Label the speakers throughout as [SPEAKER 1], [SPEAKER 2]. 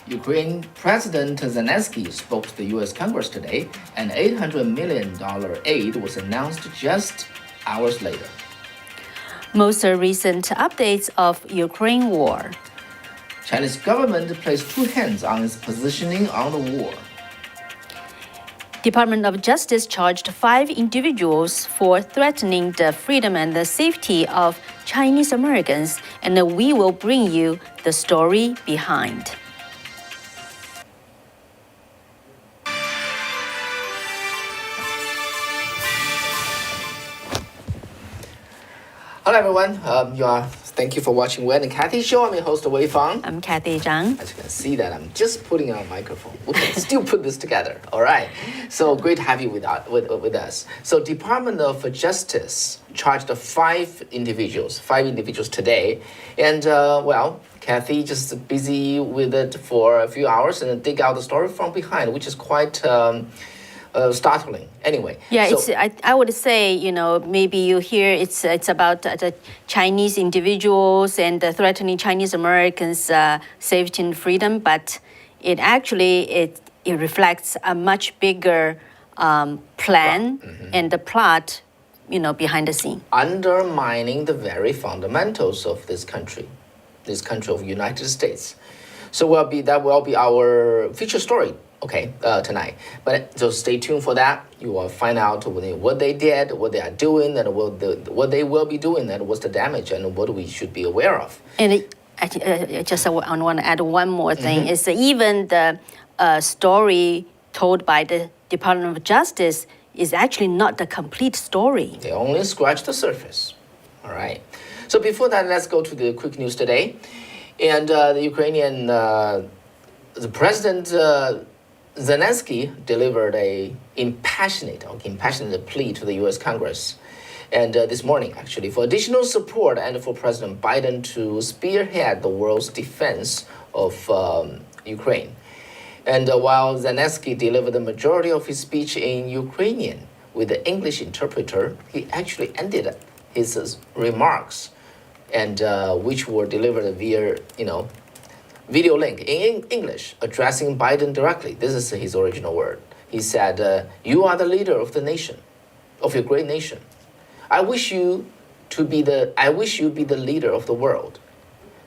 [SPEAKER 1] Ukraine President Zelensky spoke to the U.S. Congress today. An $800 million aid was announced just hours later.
[SPEAKER 2] Most recent updates of Ukraine war.
[SPEAKER 1] Chinese government placed two hands on its positioning on the war.
[SPEAKER 2] Department of Justice charged 5 individuals for threatening the freedom and the safety of Chinese Americans, and we will bring you the story behind.
[SPEAKER 1] Hello everyone, thank you for watching Wen and Kathy Show. I'm your host Wei Fang.
[SPEAKER 2] I'm Kathy Zhang.
[SPEAKER 1] As you can see that I'm just putting on a microphone. We can still put this together, all right? So great to have you with us. So Department of Justice charged 5 individuals today. And Kathy just busy with it for a few hours and then dig out the story from behind, which is quite startling. Anyway.
[SPEAKER 2] Yeah, I would say, maybe you hear it's about the Chinese individuals and threatening Chinese Americans' safety and freedom, but it reflects a much bigger plan and the plot, behind the scene.
[SPEAKER 1] Undermining the very fundamentals of this country of United States. So that will be our feature story. Tonight. But so stay tuned for that. You will find out what they did, what they are doing, and what they will be doing, and what's the damage, and what we should be aware of.
[SPEAKER 2] And I want to add one more thing. Is even the story told by the Department of Justice is actually not the complete story.
[SPEAKER 1] They only scratch the surface. All right. So before that, let's go to the quick news today. And the Ukrainian the President Zelensky delivered an impassionate plea to the U.S. Congress, and this morning actually, for additional support and for President Biden to spearhead the world's defense of Ukraine. And while Zelensky delivered the majority of his speech in Ukrainian with the English interpreter, he actually ended his remarks, and which were delivered via video link in English, addressing Biden directly. This is his original word. He said, "You are the leader of the nation, of your great nation. I wish you be the leader of the world.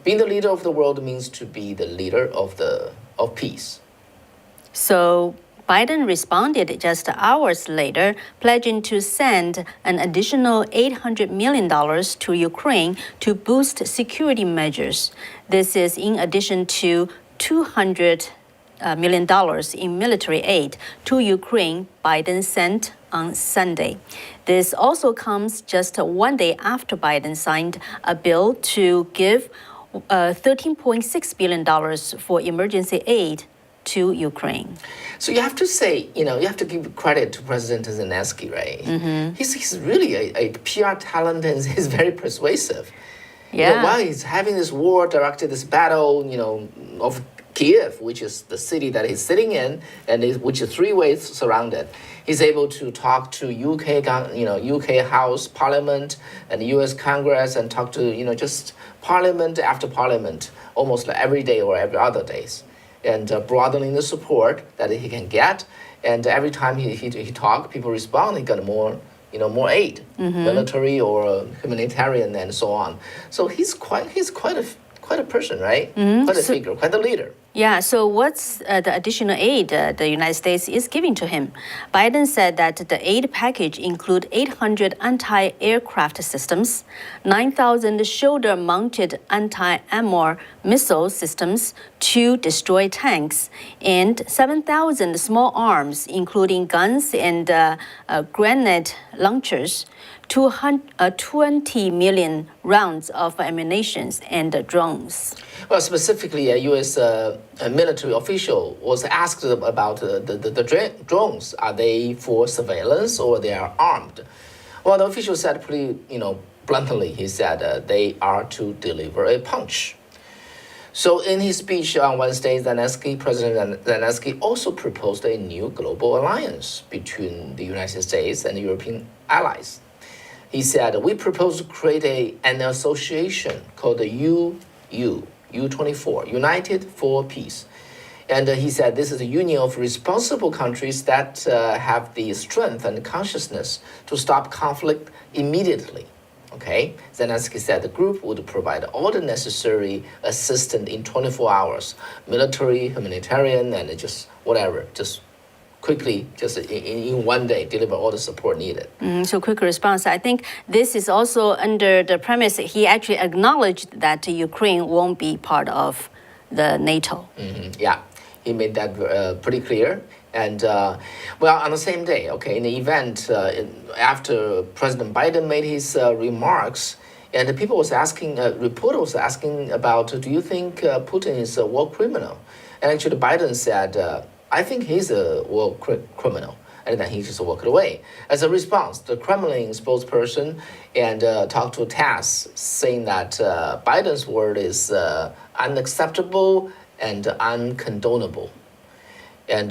[SPEAKER 1] Being the leader of the world means to be the leader of peace."
[SPEAKER 2] So Biden responded just hours later, pledging to send an additional $800 million to Ukraine to boost security measures. This is in addition to $200 million in military aid to Ukraine Biden sent on Sunday. This also comes just one day after Biden signed a bill to give $13.6 billion for emergency aid to Ukraine.
[SPEAKER 1] So you have to say, you have to give credit to President Zelensky, right? He's really a PR talent, and he's very persuasive.
[SPEAKER 2] Yeah.
[SPEAKER 1] While he's having this war, directed this battle, of Kiev, which is the city that he's sitting in, and which is 3 ways surrounded, he's able to talk to UK House, Parliament, and US Congress, and talk to just Parliament after Parliament, almost like every day or every other days. And broadening the support that he can get, and every time he talk, people respond. He got more aid, military or humanitarian, and so on. So he's quite a person, right? Quite a figure, quite a leader.
[SPEAKER 2] Yeah, so what's the additional aid the United States is giving to him? Biden said that the aid package include 800 anti-aircraft systems, 9,000 shoulder-mounted anti-armor missile systems to destroy tanks, and 7,000 small arms, including guns and grenade launchers, 20 million rounds of ammunition and drones.
[SPEAKER 1] Well, specifically, a U.S. military official was asked about the drones. Are they for surveillance or they are armed? Well, the official said pretty, bluntly, he said they are to deliver a punch. So in his speech on Wednesday, President Zelensky also proposed a new global alliance between the United States and European allies. He said, "We propose to create an association called the U24, United for Peace. And he said this is a union of responsible countries that have the strength and consciousness to stop conflict immediately. Okay, Zelensky said the group would provide all the necessary assistance in 24 hours, military, humanitarian, and just whatever, just quickly, just in one day, deliver all the support needed.
[SPEAKER 2] So quick response. I think this is also under the premise that he actually acknowledged that Ukraine won't be part of the NATO.
[SPEAKER 1] Yeah, he made that pretty clear. And well, on the same day, okay, in the event after President Biden made his remarks, and the people was asking, reporter was asking about, do you think Putin is a war criminal? And actually, Biden said, I think he's a war criminal. And then he just walked away. As a response, the Kremlin spokesperson and talked to TASS, saying that Biden's word is unacceptable and uncondonable. And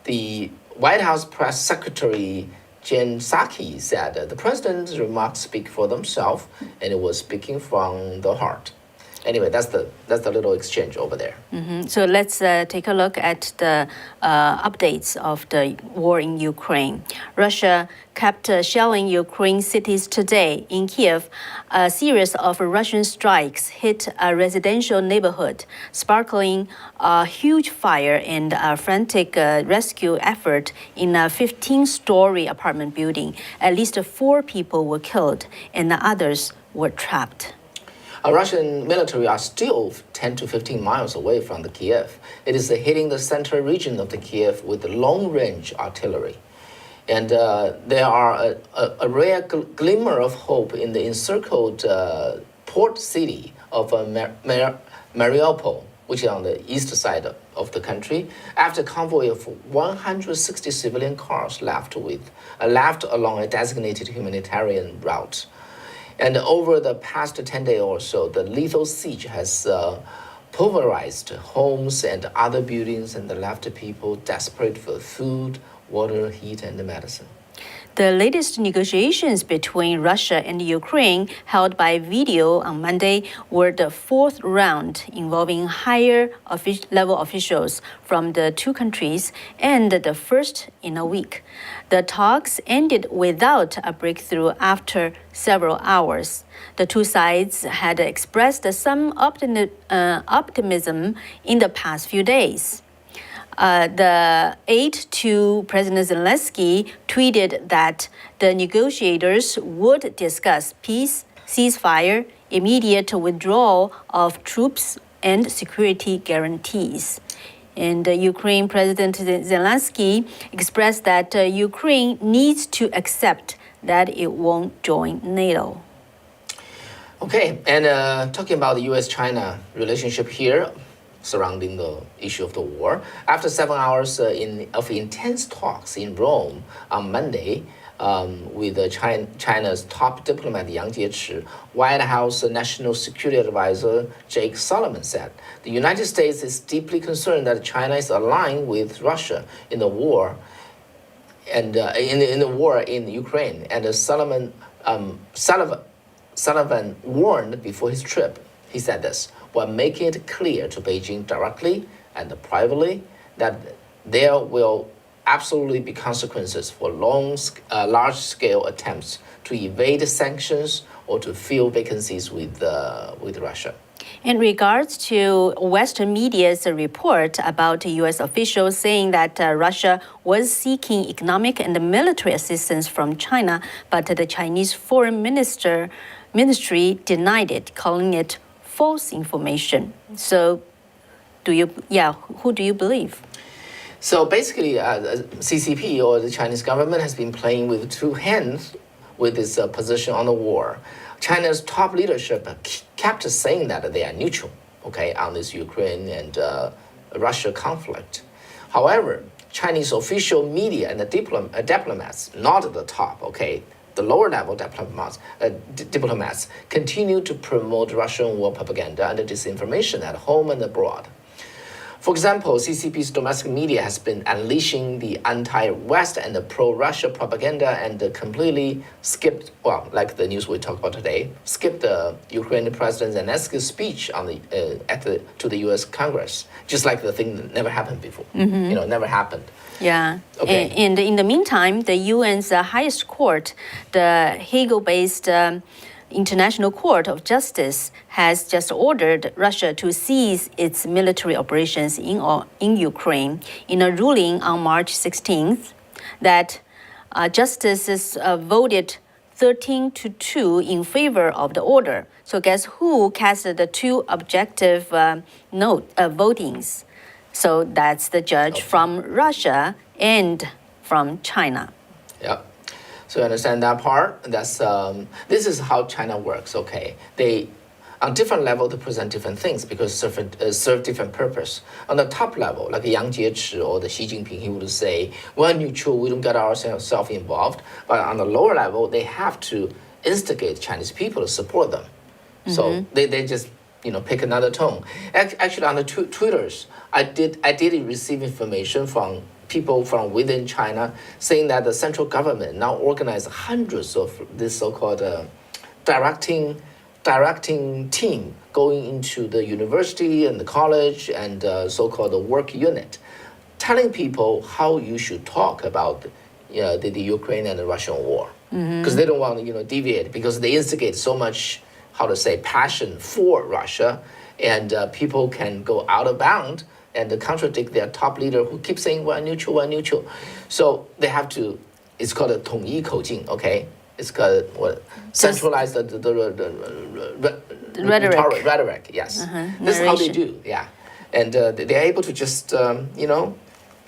[SPEAKER 1] the White House press secretary Jen Psaki said the president's remarks speak for themselves, and it was speaking from the heart. Anyway, that's the little exchange over there.
[SPEAKER 2] So let's take a look at the updates of the war in Ukraine. Russia kept shelling Ukraine cities today. In Kiev, a series of Russian strikes hit a residential neighborhood, sparkling a huge fire and a frantic rescue effort in a 15-story apartment building. At least 4 people were killed and the others were trapped.
[SPEAKER 1] Russian military are still 10 to 15 miles away from the Kiev. It is hitting the central region of the Kiev with long-range artillery. And there are a rare glimmer of hope in the encircled port city of Mariupol, which is on the east side of the country, after a convoy of 160 civilian cars left along a designated humanitarian route. And over the past 10 days or so, the lethal siege has pulverized homes and other buildings and left people desperate for food, water, heat, and medicine.
[SPEAKER 2] The latest negotiations between Russia and Ukraine, held by video on Monday, were the 4th round involving higher level officials from the 2 countries and the first in a week. The talks ended without a breakthrough after several hours. The 2 sides had expressed some optimism in the past few days. The aide to President Zelensky tweeted that the negotiators would discuss peace, ceasefire, immediate withdrawal of troops, and security guarantees. And Ukraine President Zelensky expressed that Ukraine needs to accept that it won't join NATO.
[SPEAKER 1] Okay, and talking about the U.S.-China relationship here, surrounding the issue of the war. After 7 hours of intense talks in Rome on Monday with China's top diplomat Yang Jiechi, White House National Security Advisor Jake Sullivan said the United States is deeply concerned that China is aligned with Russia in the war and in the war in Ukraine. And Sullivan warned before his trip. He said this, while making it clear to Beijing directly and privately that there will absolutely be consequences for large-scale attempts to evade sanctions or to fill vacancies with Russia.
[SPEAKER 2] In regards to Western media's report about U.S. officials saying that Russia was seeking economic and military assistance from China, but the Chinese foreign ministry denied it, calling it false information. So, who do you believe?
[SPEAKER 1] So basically, CCP or the Chinese government has been playing with 2 hands with this position on the war. China's top leadership kept saying that they are neutral, okay, on this Ukraine and Russia conflict. However, Chinese official media and the diplomats, not at the top, okay, the lower level diplomats continue to promote Russian war propaganda and disinformation at home and abroad. For example, CCP's domestic media has been unleashing the anti-West and the pro-Russia propaganda and completely skipped, well, like the news we talked about today, skipped the Ukrainian President Zelensky's speech on to the U.S. Congress, just like the thing that never happened before. Never happened.
[SPEAKER 2] Yeah.
[SPEAKER 1] Okay.
[SPEAKER 2] And in the meantime, the UN's highest court, the Hague-based International Court of Justice, has just ordered Russia to cease its military operations in Ukraine in a ruling on March 16th that justices voted 13-2 in favor of the order. So guess who casted the two objective votings? So that's the judge from Russia and from China.
[SPEAKER 1] Yeah. So you understand that part? That's this is how China works. Okay, they on different level they present different things because serve different purpose. On the top level, like Yang Jiechi or the Xi Jinping, he would say we're neutral, we don't get ourselves involved. But on the lower level, they have to instigate Chinese people to support them. So they just pick another tone. Actually, on the Twitters, I did receive information from people from within China saying that the central government now organized hundreds of this so-called directing team going into the university and the college and so-called work unit, telling people how you should talk about the Ukraine and the Russian war, because they don't want to deviate, because they instigate so much passion for Russia, and people can go out of bound and contradict their top leader who keeps saying we're neutral. So they have to, it's called a 统一口径, okay? It's called centralized rhetoric, yes. This is how they do, yeah. And they're able to just,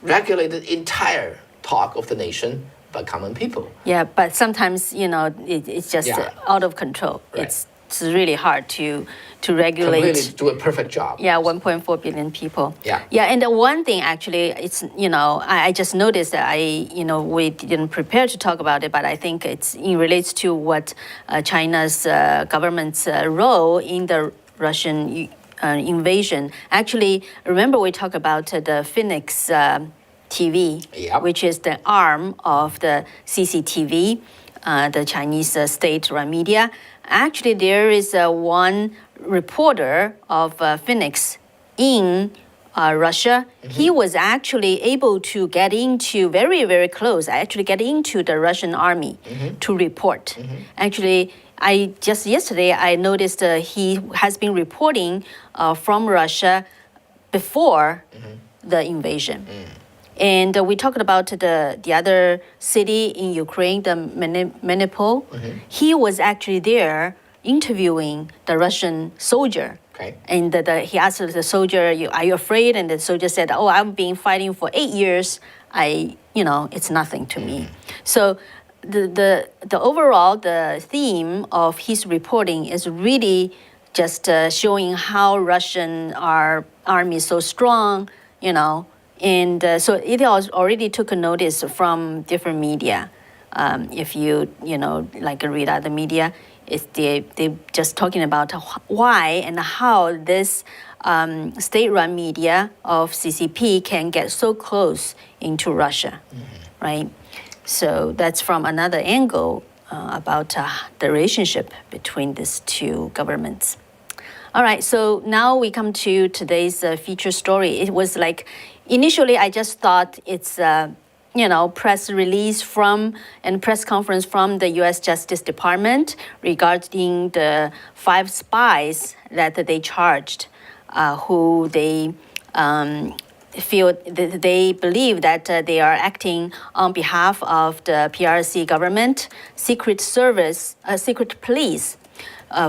[SPEAKER 1] regulate the entire talk of the nation by common people.
[SPEAKER 2] Yeah, but sometimes, it's just out of control.
[SPEAKER 1] Right.
[SPEAKER 2] It's really hard to regulate.
[SPEAKER 1] Completely do a perfect job.
[SPEAKER 2] Yeah, 1.4 billion people.
[SPEAKER 1] Yeah.
[SPEAKER 2] Yeah, and the one thing actually, it's, I just noticed that we didn't prepare to talk about it, but I think it relates to what China's government's role in the Russian invasion. Actually, remember we talked about the Phoenix TV, which is the arm of the CCTV, the Chinese state-run media. Actually, there is one reporter of Phoenix in Russia. He was actually able to get into very, very close, actually get into the Russian army to report. Actually, yesterday I noticed he has been reporting from Russia before the invasion. And we talked about the other city in Ukraine, the Mariupol. He was actually there interviewing the Russian soldier.
[SPEAKER 1] Okay.
[SPEAKER 2] And he asked the soldier, "Are you afraid?" And the soldier said, "Oh, I've been fighting for 8 years. It's nothing to me." So the overall the theme of his reporting is really just showing how Russian army is so strong, And so it already took a notice from different media. If you read other media, they just talking about why and how this state-run media of CCP can get so close into Russia, right? So that's from another angle about the relationship between these two governments. All right, so now we come to today's feature story. It was like, initially I just thought it's press release and press conference from the U.S. Justice Department regarding the 5 spies that they charged, who they they believe that they are acting on behalf of the PRC government, secret police,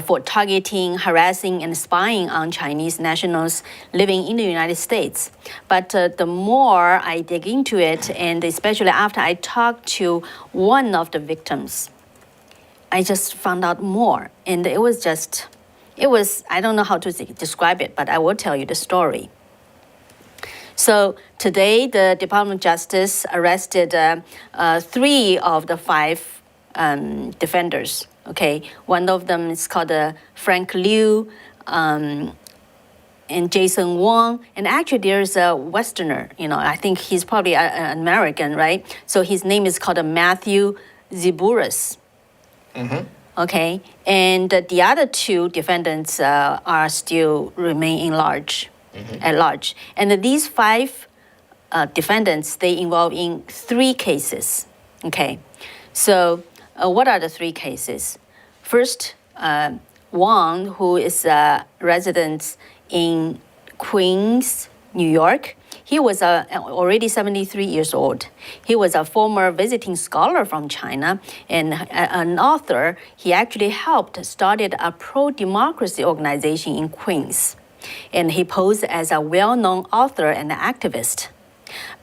[SPEAKER 2] for targeting, harassing, and spying on Chinese nationals living in the United States. But the more I dig into it, and especially after I talked to one of the victims, I just found out more. And it was, I don't know how to describe it, but I will tell you the story. So today, the Department of Justice arrested 3 of the 5 defenders. Okay, one of them is called Frank Liu, and and Jason Wang, and actually there's a Westerner, I think he's probably an American, right? So his name is called Matthew Ziburis. Okay, and the other two defendants are still remain at large. And these five defendants, they involve in three cases. Okay, so what are the three cases? First, Wang, who is a resident in Queens, New York. He was already 73 years old. He was a former visiting scholar from China and an author. He actually helped started a pro-democracy organization in Queens. And he posed as a well-known author and activist.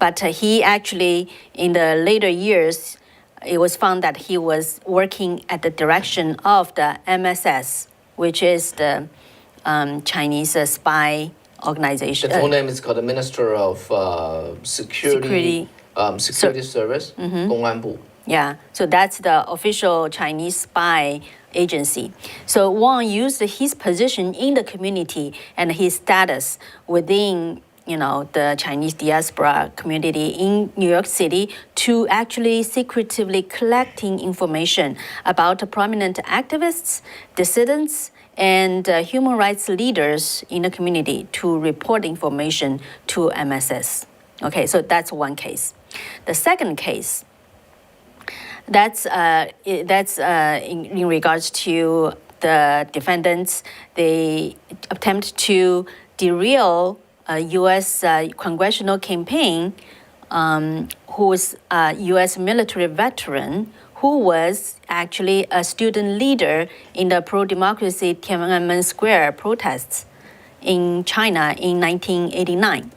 [SPEAKER 2] But he actually, in the later years, it was found that he was working at the direction of the MSS, which is the Chinese spy organization.
[SPEAKER 1] The full name is called the Minister of Security Service, 公安部.
[SPEAKER 2] Yeah, so that's the official Chinese spy agency. So Wang used his position in the community and his status within the Chinese diaspora community in New York City to actually secretively collecting information about prominent activists, dissidents, and human rights leaders in the community to report information to MSS. Okay, so that's one case. The second case, that's in regards to the defendants. They attempt to derail a U.S. congressional campaign, who's a U.S. military veteran who was actually a student leader in the pro-democracy Tiananmen Square protests in China in 1989.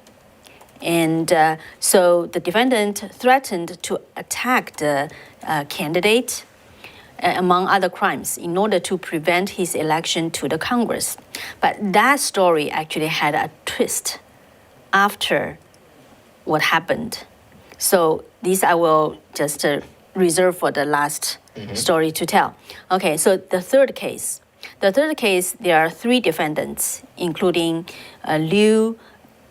[SPEAKER 2] And so the defendant threatened to attack the candidate, among other crimes, in order to prevent his election to the Congress. But that story actually had a twist after what happened. So these I will just reserve for the last story to tell. Okay, so the third case. There are three defendants, including Liu,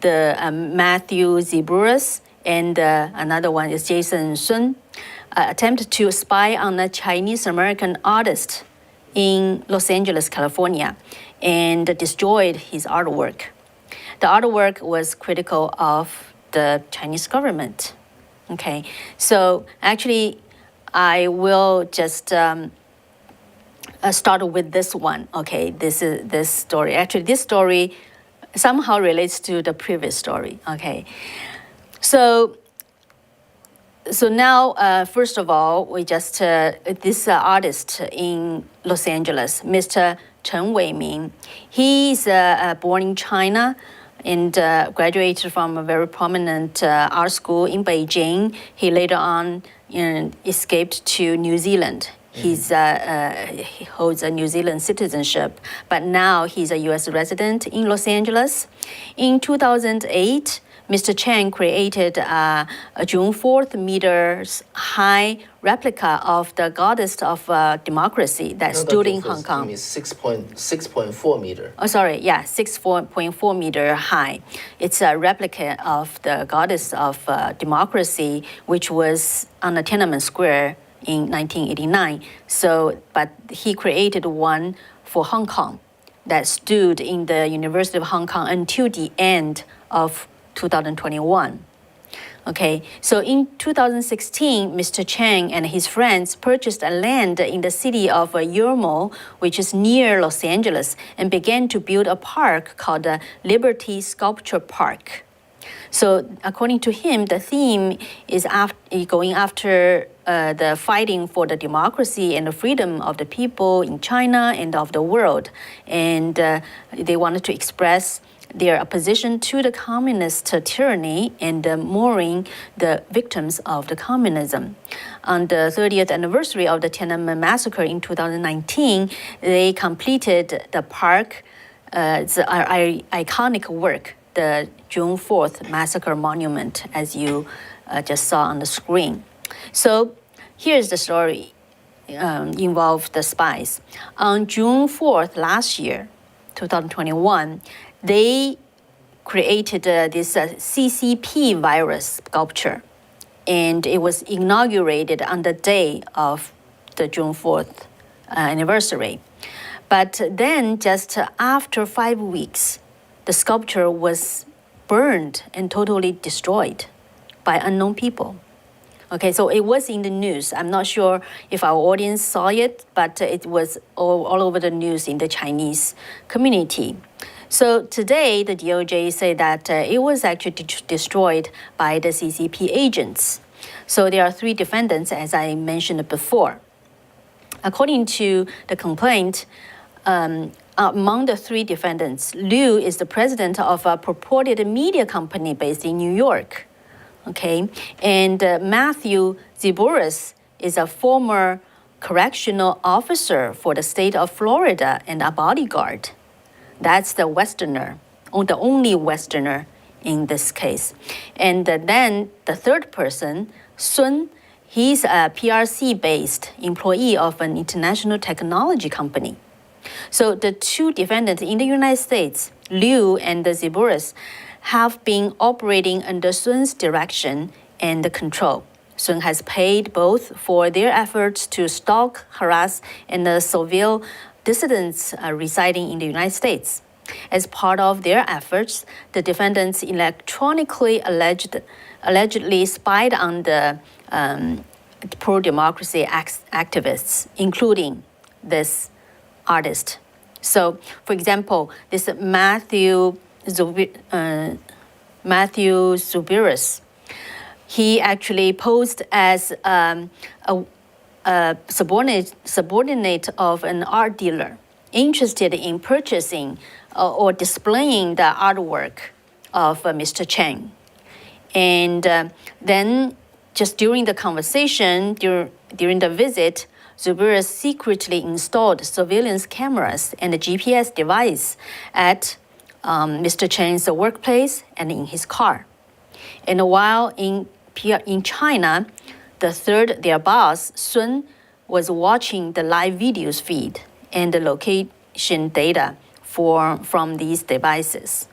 [SPEAKER 2] Matthew Ziburis, and another one is Jason Sun, attempt to spy on a Chinese-American artist in Los Angeles, California, and destroyed his artwork. The artwork was critical of the Chinese government. Okay, so actually, I will just start with this one. Okay, this story. Actually, this story somehow relates to the previous story. Okay, so now, first of all, we just this artist in Los Angeles, Mr. Chen Weiming. He's born in China and graduated from a very prominent art school in Beijing. He later on escaped to New Zealand. He holds a New Zealand citizenship, but now he's a U.S. resident in Los Angeles. In 2008, Mr. Chen created a June 4th meters high replica of the goddess of democracy that stood in Hong Kong.
[SPEAKER 1] 6.4 meter.
[SPEAKER 2] Oh, sorry, yeah, 6.4 meter high. It's a replica of the goddess of democracy, which was on the Tiananmen Square in 1989. So, but he created one for Hong Kong that stood in the University of Hong Kong until the end of 2021. Okay, so in 2016, Mr. Chang and his friends purchased a land in the city of Yermo, which is near Los Angeles, and began to build a park called the Liberty Sculpture Park. So according to him, the theme is going after the fighting for the democracy and the freedom of the people in China and of the world. And they wanted to express their opposition to the communist tyranny and mourning the victims of the communism. On the 30th anniversary of the Tiananmen massacre in 2019, they completed the park, it's an iconic work, the June 4th massacre monument, as you just saw on the screen. So here's the story involved the spies. On June 4th last year, 2021, they created this CCP virus sculpture, and it was inaugurated on the day of the June 4th anniversary. But then, just after 5 weeks, the sculpture was burned and totally destroyed by unknown people. Okay, so it was in the news. I'm not sure if our audience saw it, but it was all over the news in the Chinese community. So today, the DOJ say that it was actually destroyed by the CCP agents. So there are 3 defendants, as I mentioned before. According to the complaint, among the 3 defendants, Liu is the president of a purported media company based in New York. Okay, and Matthew Ziburis is a former correctional officer for the state of Florida and a bodyguard. That's the Westerner, the only Westerner in this case. And then the 3rd person, Sun, he's a PRC-based employee of an international technology company. So the 2 defendants in the United States, Liu and Ziburis, have been operating under Sun's direction and control. Sun has paid both for their efforts to stalk, harass, and surveil dissidents residing in the United States. As part of their efforts, the defendants electronically allegedly spied on the pro-democracy activists, including this artist. So, for example, this Matthew Zubiris, he actually posed as a subordinate of an art dealer interested in purchasing or displaying the artwork of Mr. Cheng. And then just during the conversation, during the visit, Zubiris secretly installed surveillance cameras and a GPS device at Mr. Chen's workplace and in his car. And while in China, their boss, Sun, was watching the live videos feed and the location data from these devices.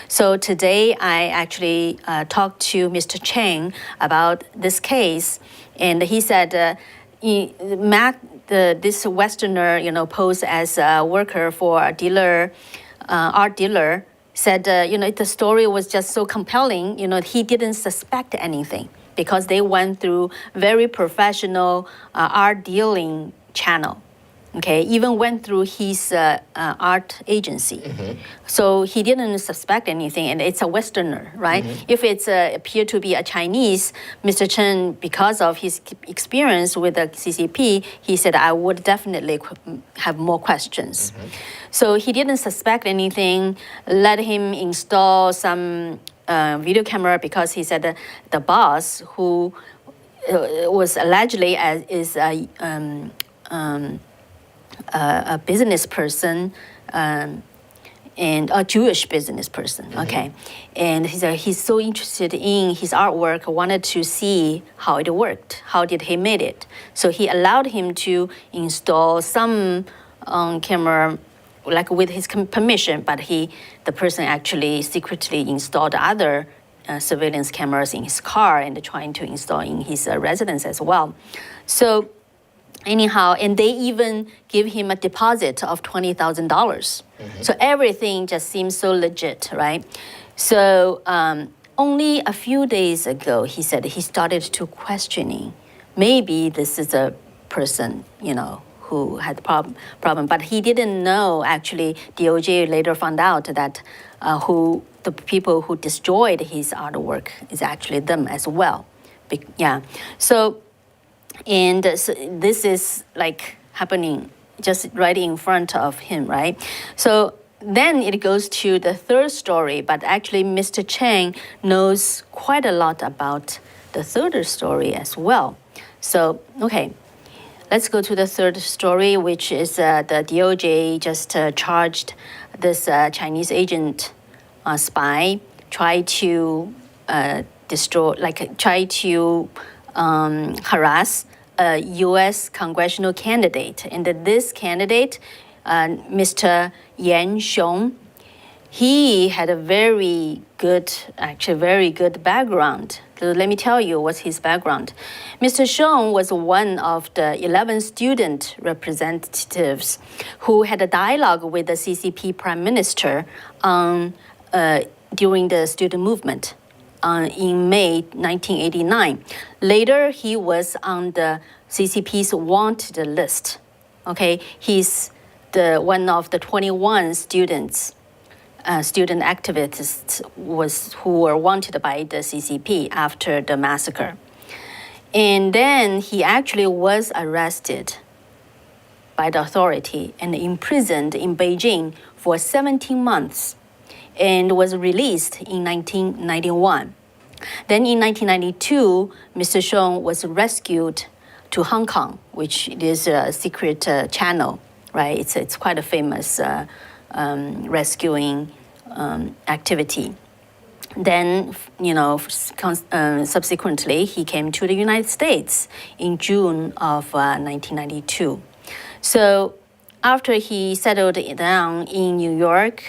[SPEAKER 2] So today, I actually talked to Mr. Cheng about this case, and he said, this Westerner, posed as a worker for a dealer, art dealer, said, the story was just so compelling, he didn't suspect anything because they went through very professional art dealing channel. Okay, even went through his art agency. Mm-hmm. So he didn't suspect anything, and it's a Westerner, right? Mm-hmm. If it's appeared to be a Chinese, Mr. Chen, because of his experience with the CCP, he said, I would definitely have more questions. Mm-hmm. So he didn't suspect anything, let him install some video camera because he said the boss, who was allegedly a business person and a Jewish business person, mm-hmm. Okay. And he said he's so interested in his artwork, wanted to see how it worked, how did he made it. So he allowed him to install some camera, like with his permission, but the person actually secretly installed other surveillance cameras in his car and trying to install in his residence as well. So anyhow, and they even give him a deposit of $20,000. Mm-hmm. So everything just seems so legit, right? So only a few days ago, he said he started to questioning, maybe this is a person, who had problem, but he didn't know. Actually, DOJ later found out that the people who destroyed his artwork is actually them as well. So. And so this is like happening just right in front of him, right? So then it goes to the 3rd story, but actually Mr. Cheng knows quite a lot about the 3rd story as well. So, okay, let's go to the 3rd story, which is the DOJ just charged this Chinese agent spy, try to harass a U.S. congressional candidate. And this candidate, Mr. Yan Xiong, He had a very good background. So let me tell you what's his background. Mr. Shong was one of the 11 student representatives who had a dialogue with the CCP prime minister during the student movement in May 1989. Later, he was on the CCP's wanted list. Okay, he's one of the 21 student activists who were wanted by the CCP after the massacre. And then he actually was arrested by the authority and imprisoned in Beijing for 17 months and was released in 1991. Then in 1992, Mr. Shong was rescued to Hong Kong, which is a secret channel, right? It's quite a famous rescuing activity. Then, subsequently, he came to the United States in June of 1992. So after he settled down in New York,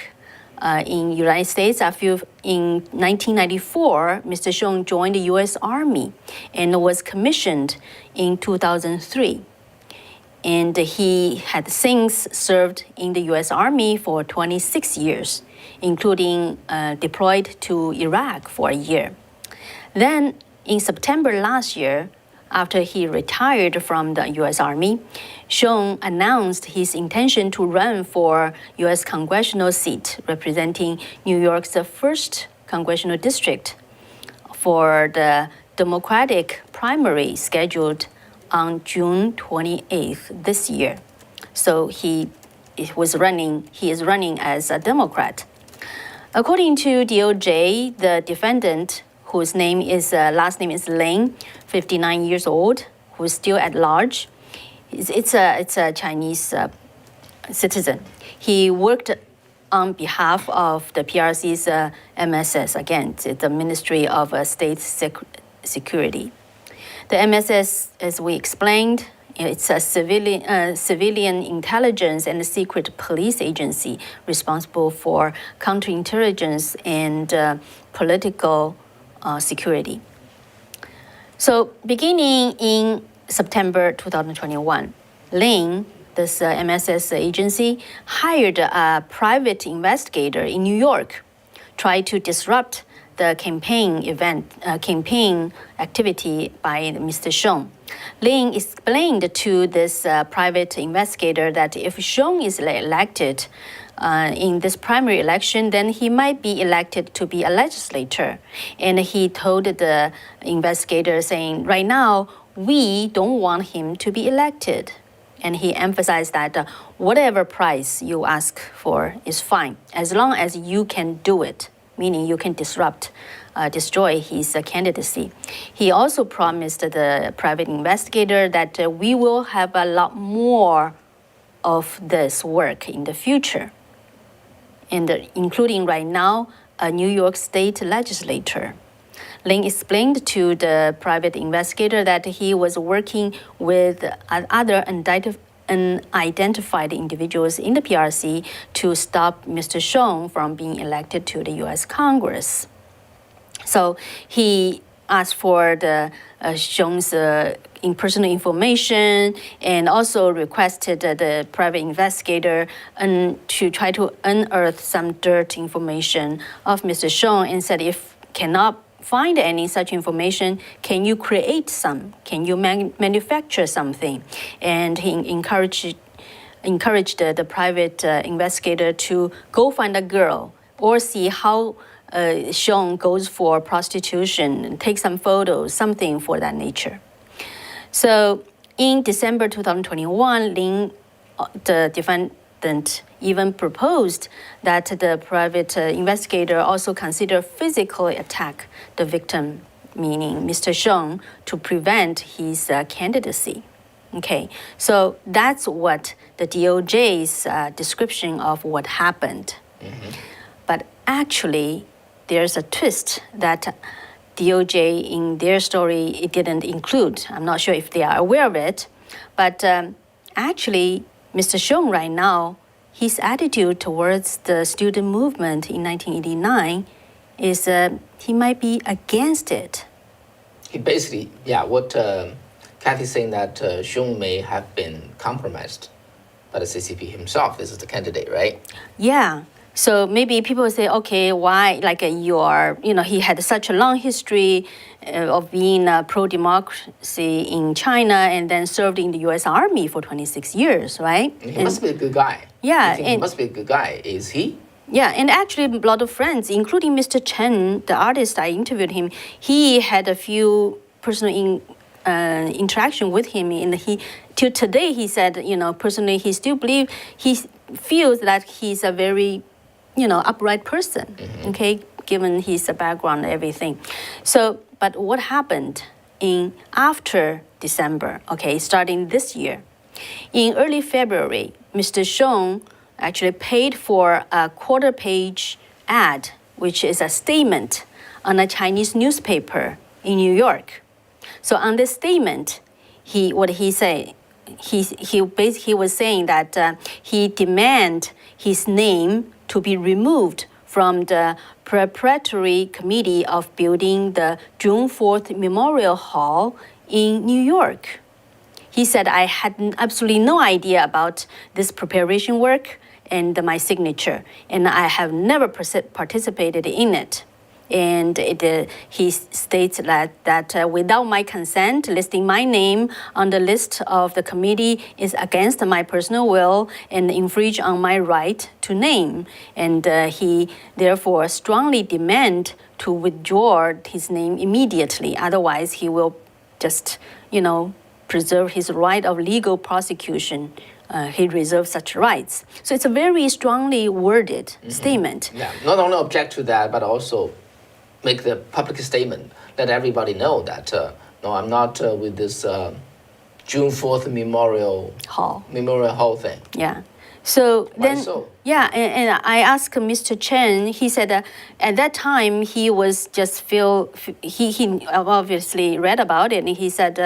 [SPEAKER 2] in the United States, in 1994, Mr. Shong joined the U.S. Army and was commissioned in 2003. And he had since served in the U.S. Army for 26 years, including deployed to Iraq for a year. Then, in September last year, after he retired from the U.S. Army, Shong announced his intention to run for U.S. congressional seat, representing New York's 1st congressional district for the Democratic primary scheduled on June 28th this year. So he is running as a Democrat. According to DOJ, the defendant, whose last name is Lin, 59 years old, who is still at large, it's a Chinese citizen. He worked on behalf of the PRC's MSS, again, the Ministry of State Security. The MSS, as we explained, it's a civilian intelligence and secret police agency responsible for counterintelligence and political security. So beginning in September 2021, Lin, this MSS agency, hired a private investigator in New York, tried to disrupt the campaign activity by Mr. Shong. Lin explained to this private investigator that if Shong is elected in this primary election, then he might be elected to be a legislator. And he told the investigator saying, right now, we don't want him to be elected. And he emphasized that whatever price you ask for is fine, as long as you can do it, meaning you can destroy his candidacy. He also promised the private investigator that we will have a lot more of this work in the future, and including right now a New York State legislator. Lin explained to the private investigator that he was working with other unidentified individuals in the PRC to stop Mr. Shong from being elected to the U.S. Congress. So he asked for the Shong's personal information and also requested the private investigator to try to unearth some dirt information of Mr. Shong and said, if cannot find any such information, can you create some? Can you manufacture something? And he encouraged the private investigator to go find a girl or see how Shong goes for prostitution, take some photos, something for that nature. So in December 2021, Lin, the defendant, even proposed that the private investigator also consider physically attack the victim, meaning Mr. Shong, to prevent his candidacy. Okay, so that's what the DOJ's description of what happened. Mm-hmm. But actually, there's a twist that DOJ in their story it didn't include. I'm not sure if they are aware of it, but actually, Mr. Shong right now his attitude towards the student movement in 1989 is he might be against it.
[SPEAKER 1] He basically, what Kathy's saying that Xiong may have been compromised by the CCP himself. This is the candidate, right?
[SPEAKER 2] Yeah. So maybe people say, okay, why? Like he had such a long history of being pro-democracy in China and then served in the U.S. Army for 26 years, right?
[SPEAKER 1] He must be a good guy.
[SPEAKER 2] Yeah.
[SPEAKER 1] He must be a good guy. Is he?
[SPEAKER 2] Yeah, and actually a lot of friends, including Mr. Chen, the artist I interviewed him, he had a few personal interaction with him, and till today he said, personally he still he feels that he's a very, upright person, okay, given his background and everything. So, but what happened after December, okay, starting this year, in early February, Mr. Xiong actually paid for a quarter-page ad, which is a statement on a Chinese newspaper in New York. So on this statement, he was saying that he demand his name to be removed from the preparatory committee of building the June 4th Memorial Hall in New York. He said, I had absolutely no idea about this preparation work and my signature, and I have never participated in it. And he states that without my consent, listing my name on the list of the committee is against my personal will and infringe on my right to name. And he therefore strongly demand to withdraw his name immediately. Otherwise, he will just, preserve his right of legal prosecution. He reserves such rights. So it's a very strongly worded statement.
[SPEAKER 1] Yeah, not only object to that, but also make the public statement, let everybody know that, no, I'm not with this June 4th Memorial Hall thing.
[SPEAKER 2] Yeah. So
[SPEAKER 1] Why
[SPEAKER 2] then,
[SPEAKER 1] so?
[SPEAKER 2] Yeah, and I asked Mr. Chen. He said at that time he was just he obviously read about it, and he said,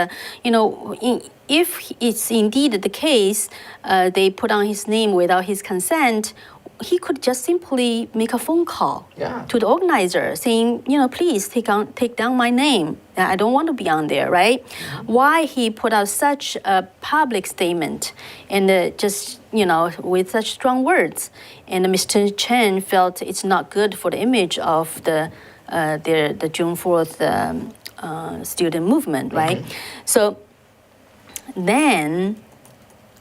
[SPEAKER 2] if it's indeed the case, they put on his name without his consent, he could just simply make a phone call to the organizer saying, please take down my name. I don't want to be on there, right? Why he put out such a public statement and with such strong words? And Mr. Chen felt it's not good for the image of the June 4th student movement, right? So then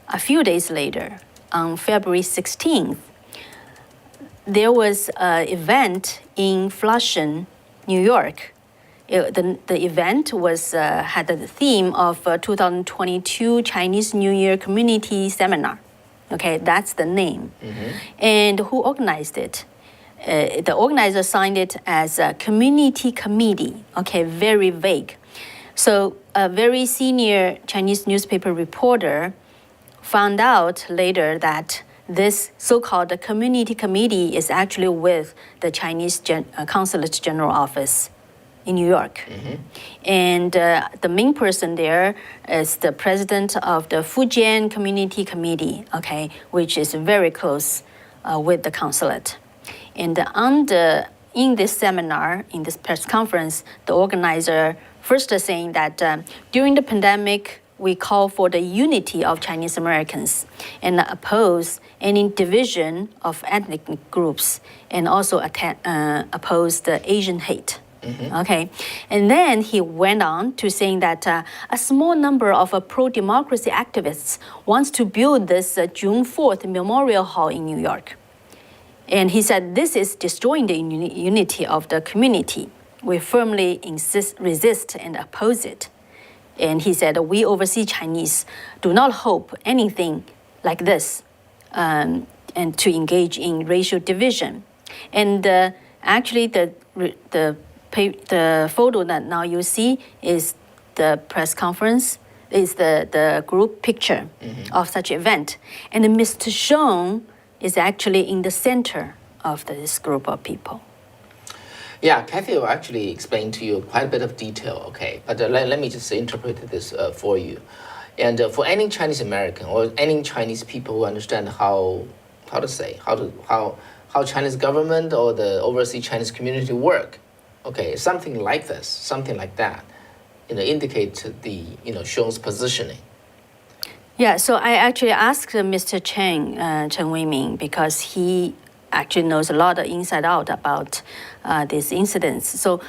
[SPEAKER 2] a few days later, on February 16th, there was an event in Flushing, New York. The event had the theme of 2022 Chinese New Year Community Seminar. Okay, that's the name. And who organized it? The organizer signed it as a community committee. Okay, very vague. So a very senior Chinese newspaper reporter found out later that this so-called community committee is actually with the Chinese Consulate General Office in New York. And the main person there is the president of the Fujian Community Committee, okay, which is very close with the consulate. And in this seminar, in this press conference, the organizer first saying that during the pandemic, we call for the unity of Chinese Americans and oppose any division of ethnic groups, and also oppose the Asian hate. Okay, and then he went on to saying that a small number of pro-democracy activists wants to build this June 4th Memorial Hall in New York. And he said this is destroying the unity of the community. We firmly resist and oppose it. And he said, we overseas Chinese do not hope anything like this and to engage in racial division. And actually the photo that now you see is the press conference, is the group picture of such event. And Mr. Xiong is actually in the center of this group of people.
[SPEAKER 1] Yeah, Kathy will actually explain to you quite a bit of detail, okay? But let me just interpret this for you. And for any Chinese American or any Chinese people who understand how how to say, how Chinese government or the overseas Chinese community work. Okay, something like this, something like that, indicate the, Xiong's positioning.
[SPEAKER 2] Yeah, so I actually asked Mr. Chen Weiming, because he actually knows a lot of inside out about these incidents. So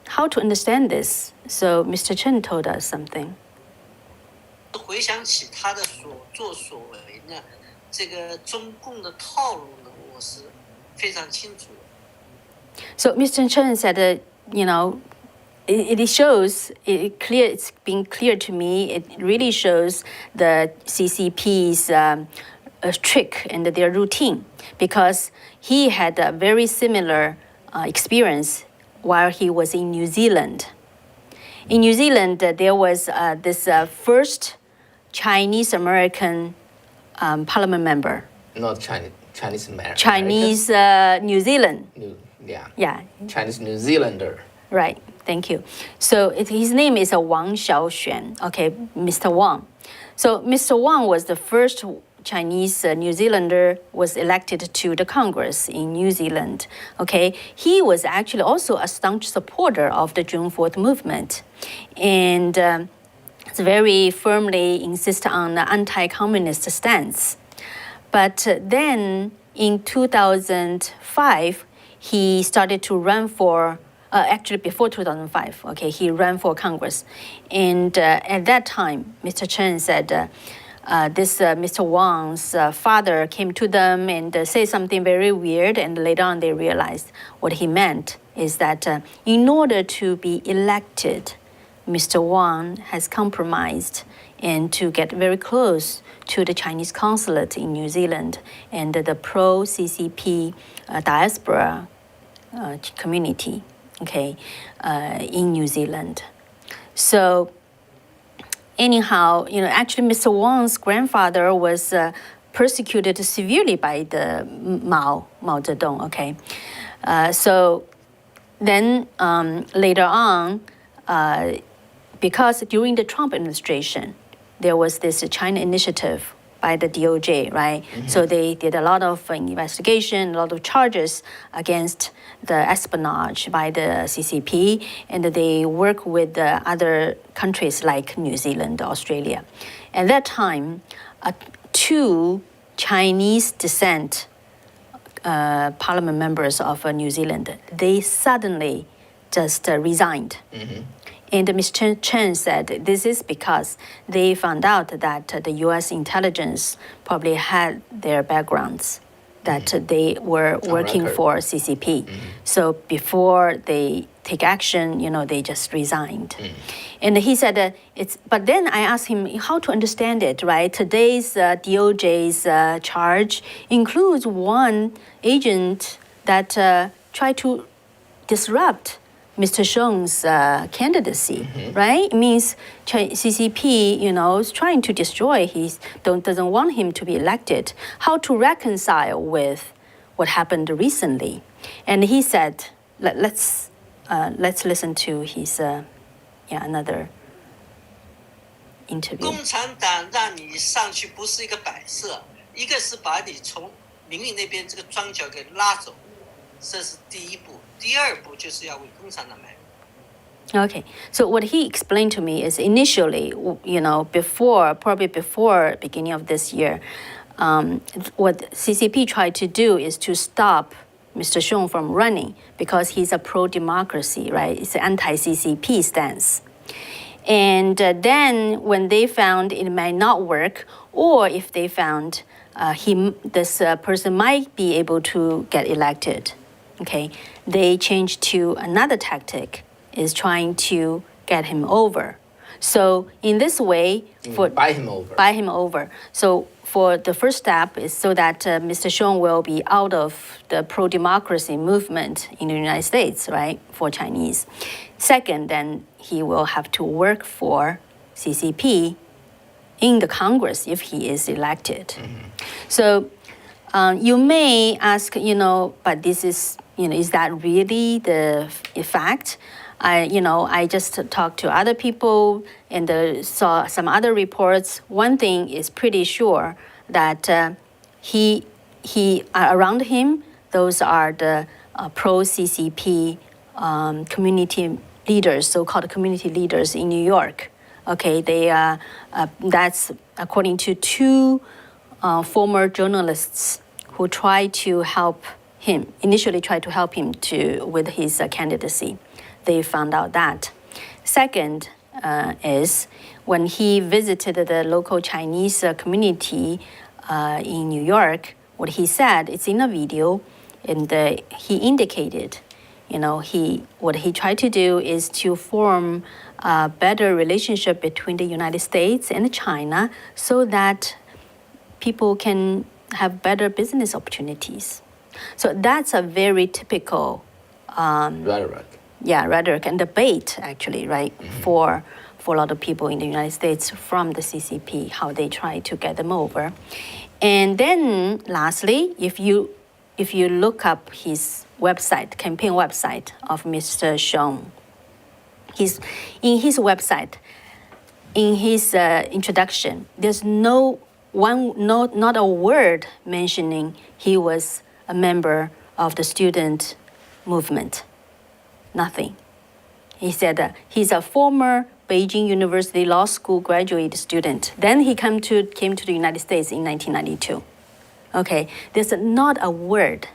[SPEAKER 2] how to understand this? So Mr. Chen told us something.
[SPEAKER 3] 回想起他的所作所为呢，这个中共的套路呢，我是非常清楚的。
[SPEAKER 2] So Mr. Chen said that, it shows, it's been clear to me, it really shows the CCP's trick and their routine, because he had a very similar experience while he was in New Zealand. In New Zealand, there was this first Chinese-American parliament member.
[SPEAKER 1] Not Chinese American.
[SPEAKER 2] Chinese New Zealand. Yeah.
[SPEAKER 1] Chinese New Zealander.
[SPEAKER 2] Right, thank you. So his name is Wang Xiaoxuan, okay, Mr. Wang. So Mr. Wang was the first Chinese New Zealander was elected to the Congress in New Zealand, okay? He was actually also a staunch supporter of the June 4th movement, and very firmly insist on the anti-communist stance. But then in 2005, he started to run for actually before 2005, okay, he ran for Congress. And at that time, Mr. Chen said Mr. Wang's father came to them and said something very weird, and later on they realized what he meant is that in order to be elected, Mr. Wang has compromised and to get very close to the Chinese consulate in New Zealand and the pro-CCP diaspora community, okay, in New Zealand. So anyhow, actually Mr. Wang's grandfather was persecuted severely by the Mao Zedong, okay. So then later on, because during the Trump administration, there was this China initiative by the DOJ, right? Mm-hmm. So they did a lot of investigation, a lot of charges against the espionage by the CCP, and they work with other countries like New Zealand, Australia. At that time, two Chinese descent parliament members of New Zealand, they suddenly just resigned. Mm-hmm. And Mr. Chen said this is because they found out that the U.S. intelligence probably had their backgrounds, that they were working for CCP. Mm-hmm. So before they take action, they just resigned. Mm-hmm. And he said but then I asked him how to understand it, right? Today's DOJ's charge includes one agent that tried to disrupt Mr. Xiong's candidacy, mm-hmm. right? It means CCP, is trying to destroy. Doesn't want him to be elected. How to reconcile with what happened recently? And he said, let's listen to his another interview.
[SPEAKER 3] 共产党让你上去不是一个摆设，一个是把你从民意那边这个庄脚给拉走，这是第一步。第二步就是要为共产党卖。
[SPEAKER 2] Okay, so what he explained to me is initially, probably before beginning of this year, what CCP tried to do is to stop Mr. Xiong from running because he's a pro-democracy, right? It's an anti-CCP stance. And then when they found it might not work, or if they found this person might be able to get elected, okay, they changed to another tactic, is trying to get him over. So in this way,
[SPEAKER 1] buy him over.
[SPEAKER 2] Buy him over. So for the first step is so that Mr. Xiong will be out of the pro-democracy movement in the United States, right, for Chinese. Second, then he will have to work for CCP in the Congress if he is elected. Mm-hmm. So you may ask, but this is, is that really the fact? I just talked to other people and saw some other reports. One thing is pretty sure that he around him, those are the pro-CCP community leaders, so-called community leaders in New York. Okay, that's according to two former journalists who initially tried to help him with his candidacy. They found out that. Second is when he visited the local Chinese community in New York, what he said, it's in a video, and he indicated, what he tried to do is to form a better relationship between the United States and China so that people can have better business opportunities. So that's a very typical
[SPEAKER 1] rhetoric.
[SPEAKER 2] Yeah, rhetoric and debate, actually, right, for a lot of people in the United States from the CCP, how they try to get them over. And then lastly, if you look up his website, campaign website of Mr. Xiong, in his website, in his introduction, there's not a word mentioning he was a member of the student movement. Nothing. He said he's a former Beijing University Law School graduate student. Then he came to the United States in 1992. Okay, there's not a word.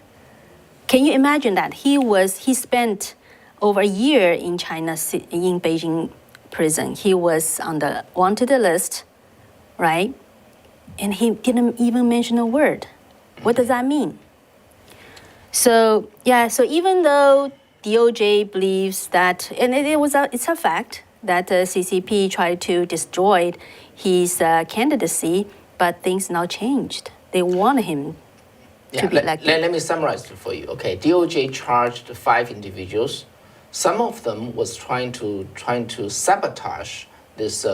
[SPEAKER 2] Can you imagine that? He spent over a year in China, in Beijing prison. He was on the wanted list, right? And he didn't even mention a word. What does that mean? So even though DOJ believes that, and it's a fact that the CCP tried to destroy his candidacy, but things now changed. They want him to be elected.
[SPEAKER 1] Let me summarize it for you. Okay, DOJ charged 5 individuals. Some of them was trying to sabotage this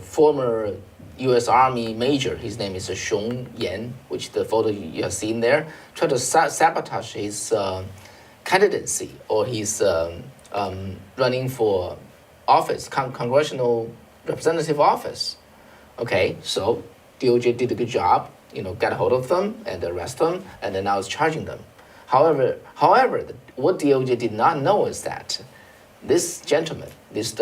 [SPEAKER 1] former U.S. Army major. His name is Xiong Yan, which the photo you have seen there. Tried to sabotage his candidacy or his running for office, congressional representative office. Okay, so DOJ did a good job, got a hold of them and arrest them, and then now it's charging them. However, what DOJ did not know is that this gentleman, this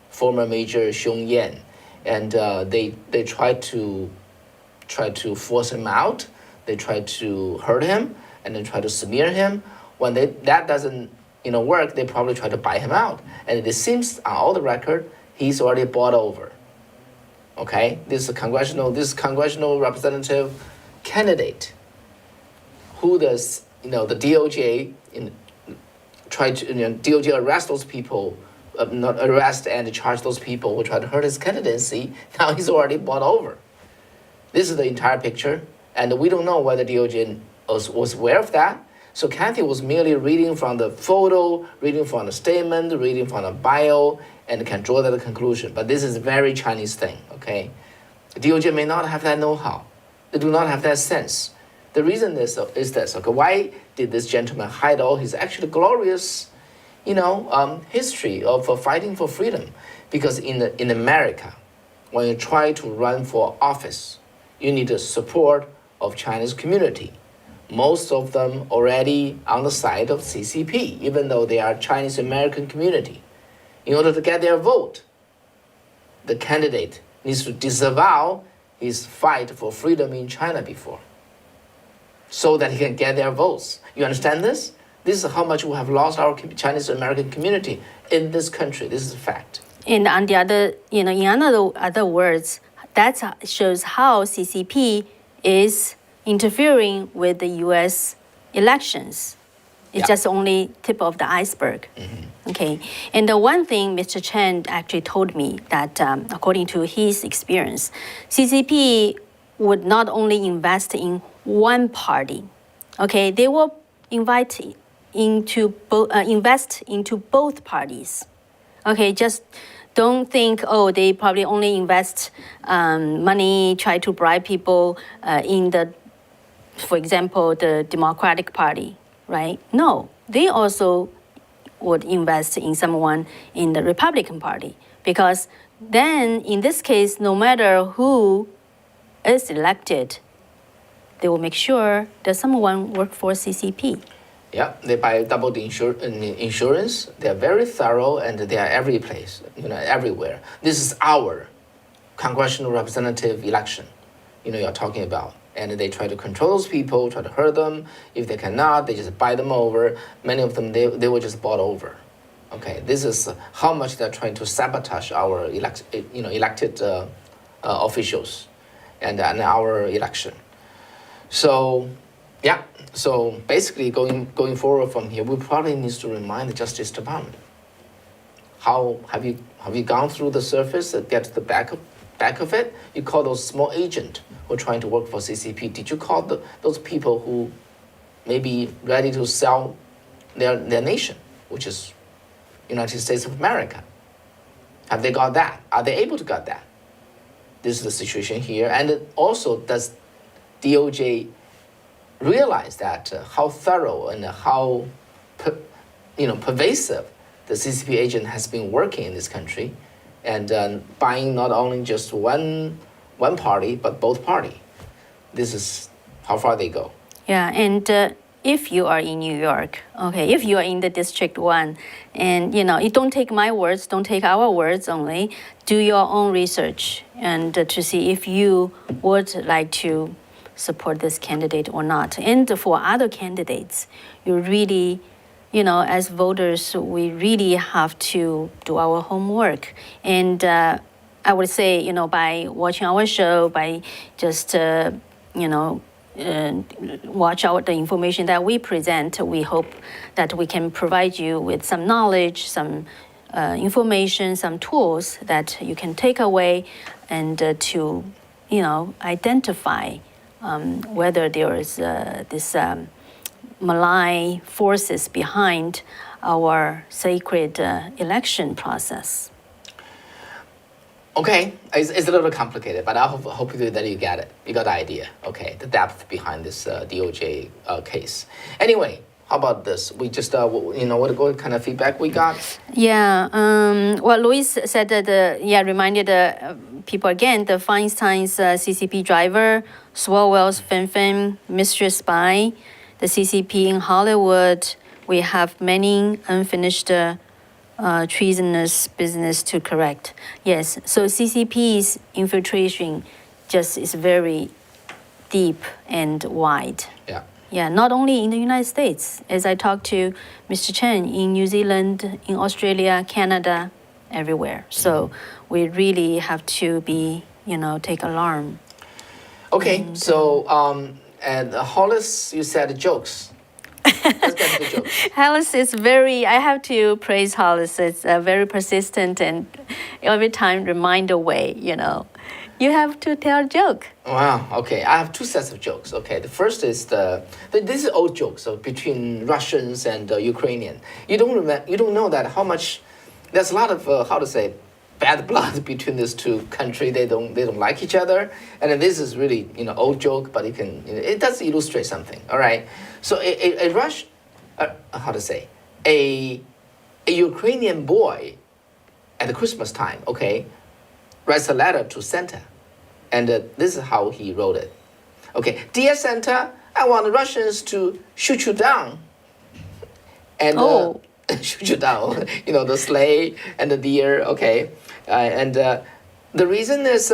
[SPEAKER 1] former Major Xiong Yan, and they tried to force him out. They tried to hurt him and then try to smear him. When that doesn't work, they probably try to buy him out. And it seems on all the record, he's already bought over. Okay, this congressional representative candidate, who does the DOJ try to DOJ arrest those people, not arrest and charge those people who tried to hurt his candidacy. Now he's already bought over. This is the entire picture, and we don't know whether DOJ was aware of that. So Kathy was merely reading from the photo, reading from the statement, reading from the bio, and can draw that conclusion. But this is a very Chinese thing, okay? DOJ may not have that know-how. They do not have that sense. The reason is this, okay? Why did this gentleman hide all his actually glorious, history of fighting for freedom? Because in America, when you try to run for office, you need the support of Chinese community. Most of them already on the side of CCP, even though they are Chinese American community. In order to get their vote, the candidate needs to disavow his fight for freedom in China before, so that he can get their votes. You understand this? This is how much we have lost our Chinese American community in this country. This is a fact.
[SPEAKER 2] And on the other, in other words, that shows how CCP is interfering with the U.S. elections. It's just only tip of the iceberg. Mm-hmm. Okay. And the one thing Mr. Chen actually told me that according to his experience, CCP would not only invest in one party. Okay, they will invest into both parties. Okay, just don't think, they probably only invest money, try to bribe people in for example, the Democratic Party, right? No, they also would invest in someone in the Republican Party, because then in this case, no matter who is elected, they will make sure that someone work for CCP.
[SPEAKER 1] Yeah, they buy double the insurance. They are very thorough and they are every place, everywhere. This is our congressional representative election, you're talking about. And they try to control those people, try to hurt them. If they cannot, they just buy them over. Many of them, they were just bought over. Okay, this is how much they're trying to sabotage our elected officials and our election. So, yeah. So basically, going forward from here, we probably need to remind the Justice Department. How have you gone through the surface and get to the back of it? You call those small agents who are trying to work for CCP. Did you call those people who may be ready to sell their nation, which is United States of America? Have they got that? Are they able to get that? This is the situation here. And also, does DOJ realize that how thorough and how pervasive the CCP agent has been working in this country, and buying not only just one party but both party. This is how far they go.
[SPEAKER 2] Yeah, and if you are in New York, okay, if you are in the District 1, and you don't take my words, don't take our words only, do your own research and to see if you would like to support this candidate or not. And for other candidates, you really, as voters, we really have to do our homework. And I would say, by watching our show, by just, watch out the information that we present, we hope that we can provide you with some knowledge, some information, some tools that you can take away and to, identify whether there is this malign forces behind our sacred election process.
[SPEAKER 1] Okay, it's a little complicated, but I hope that you get it. You got the idea. Okay, the depth behind this DOJ case. Anyway, how about this? We just, what kind of feedback we got?
[SPEAKER 2] Yeah, well, Luis said that, reminded people again, the Feinstein's CCP driver, Swalwell's Fin, Mystery Spy, the CCP in Hollywood. We have many unfinished treasonous business to correct. Yes, so CCP's infiltration just is very deep and wide.
[SPEAKER 1] Yeah.
[SPEAKER 2] Yeah, not only in the United States. As I talked to Mr. Chen, in New Zealand, in Australia, Canada, everywhere. So we really have to be, take alarm.
[SPEAKER 1] Okay, so and Hollis, you said jokes. Let's get to the jokes.
[SPEAKER 2] Hollis is I have to praise Hollis. It's very persistent and every time remind a way, You have to tell a joke.
[SPEAKER 1] Wow, okay. I have two sets of jokes. Okay, the first is this is old jokes between Russians and Ukrainian. You don't know that how much, there's a lot of, bad blood between these two countries. They don't like each other. And this is really, old joke, but it does illustrate something, all right? So a Ukrainian boy at the Christmas time, okay, writes a letter to Santa. And this is how he wrote it. Okay, dear Santa, I want the Russians to shoot you down. And shoot you down, the sleigh and the deer, okay. And the reason is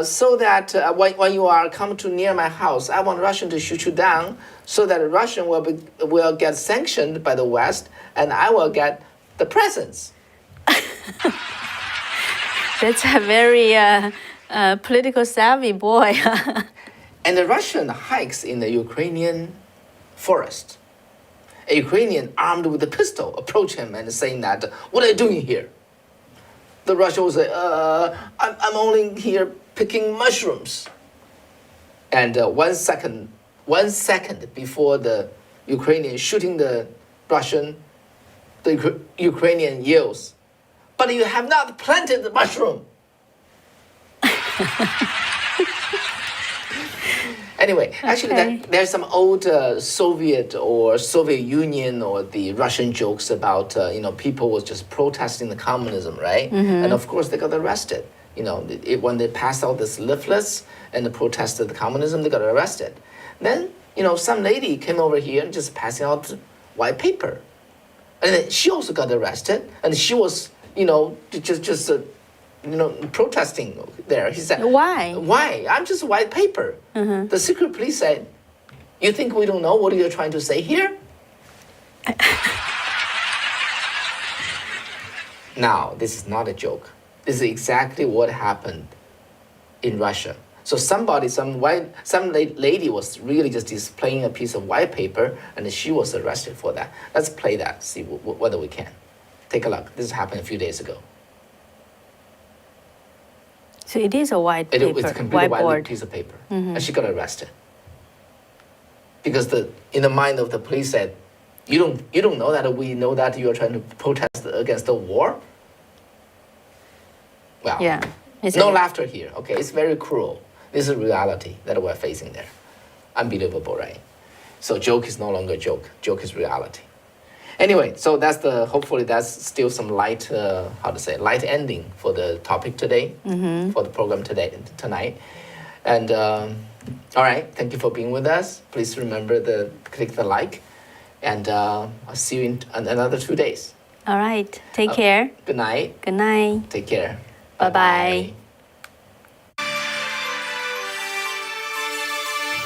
[SPEAKER 1] so that when you are come to near my house, I want Russian to shoot you down so that Russian will get sanctioned by the West and I will get the presents.
[SPEAKER 2] That's a very political savvy boy.
[SPEAKER 1] And the Russian hikes in the Ukrainian forest. A Ukrainian armed with a pistol approached him and saying that, what are you doing here? The Russian will say, I'm only here picking mushrooms. And 1 second before the Ukrainian shooting the Russian, the Ukrainian yells, but you have not planted the mushroom. Anyway, actually, there's some old Soviet or Soviet Union or the Russian jokes about, people was just protesting the communism, right? Mm-hmm. And of course, they got arrested. When they passed out this leaflets and protested the communism, they got arrested. Then, some lady came over here and just passing out white paper. And then she also got arrested, and she was, just protesting there. He said,
[SPEAKER 2] Why?
[SPEAKER 1] Why? I'm just white paper. The secret police said, you think we don't know what you're trying to say here? Now, this is not a joke. This is exactly what happened in Russia. So some lady was really just displaying a piece of white paper, and she was arrested for that. Let's play that, see whether we can. Take a look. This happened a few days ago.
[SPEAKER 2] So it is a white paper,
[SPEAKER 1] It's a completely white
[SPEAKER 2] whiteboard.
[SPEAKER 1] piece of paper, and she got arrested because in the mind of the police said, you don't know that we know that you are trying to protest against the war. Well,
[SPEAKER 2] Yeah.
[SPEAKER 1] no laughter here. Okay, it's very cruel. This is reality that we're facing there. Unbelievable, right? So joke is no longer a joke. Joke is reality. Anyway, so hopefully that's still some light ending for the topic today, for the program tonight. And all right, thank you for being with us. Please remember click the like, and I'll see you in another 2 days.
[SPEAKER 2] All right. Take care.
[SPEAKER 1] Good night.
[SPEAKER 2] Good night.
[SPEAKER 1] Take care.
[SPEAKER 2] Bye-bye.